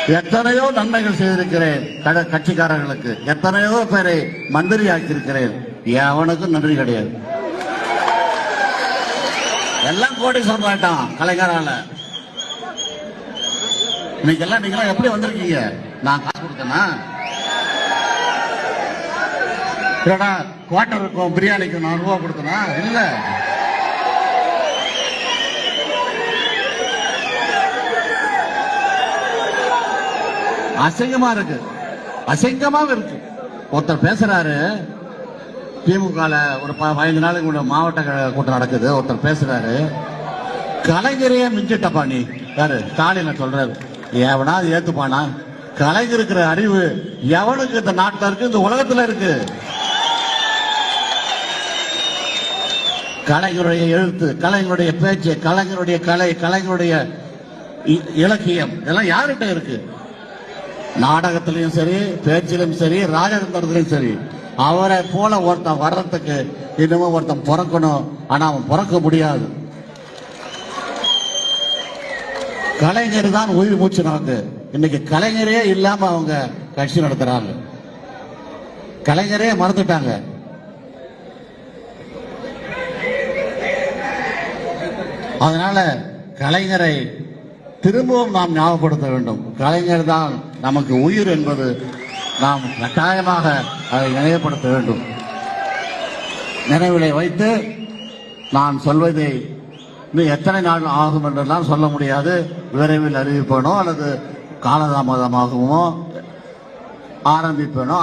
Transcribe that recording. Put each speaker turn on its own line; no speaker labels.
எத்தனையோ நன்மைகள் செய்திருக்கிறேன் கட்சிக்காரர்களுக்கு, எத்தனையோ பேரை மந்திரி ஆக்கியிருக்கிறேன். எவனுக்கும் நன்றி கிடையாது. எல்லாம் கோடி சொல்றாட்டான் கலைஞரால. இன்னைக்கு எல்லாம் நீங்க எப்படி வந்திருக்கீங்க? நான் காசு கொடுத்தேனா? குவார்டருக்கும் பிரியாணிக்கும் நான் ரூபா கொடுத்தனா? இல்ல. அசிங்கமா இருக்கு, அசிங்கமா இருக்கு. ஒருத்தர் பேசுறாரு, திமுக ஒரு 15 நாளுக்கு மாவட்ட கூட்டம் நடக்குது. ஒருத்தர் பேசுறாரு, கலைஞரையே மிஞ்சிட்டப்பா நீ. யாரு? ஸ்டாலின் சொல்றாரு. எவனாவது ஏத்துப்பானா? கலைஞர் இருக்கிற அறிவு எவனுக்கு இந்த நாட்டில் இருக்கு, இந்த உலகத்துல இருக்கு? கலைஞருடைய எழுத்து, கலைஞருடைய பேச்சு, கலைஞருடைய கலை, கலைஞருடைய இலக்கியம் இதெல்லாம் யார்கிட்ட இருக்கு? நாடகத்திலையும் சரி, பேச்சிலும் சரி, ராஜதந்திரத்திலும் சரி. அவரை போல ஒருத்தன் வர்றதுக்கு இன்னமும் ஒருத்தன் பிறக்கணும். ஆனா அவன் பிறக்க முடியாது. கலைஞர் தான் உயிர் மூச்சு நமக்கு. இன்னைக்கு கலைஞரே இல்லாம அவங்க கட்சி நடத்துறாங்க. கலைஞரே மறந்துட்டாங்க. அதனால கலைஞரை திரும்பவும் நாம் ஞாபகப்படுத்த வேண்டும். கலைஞர் தான் நமக்கு உயிர் என்பது நாம் கட்டாயமாக அதை நினைவுபடுத்த வேண்டும். நினைவிலை வைத்து நான் சொல்வதை இன்னும் எத்தனை நாள் ஆகும் என்றெல்லாம் சொல்ல முடியாது. விரைவில் அறிவிப்பேனோ அல்லது காலதாமதமாகவோ ஆரம்பிப்பேனோ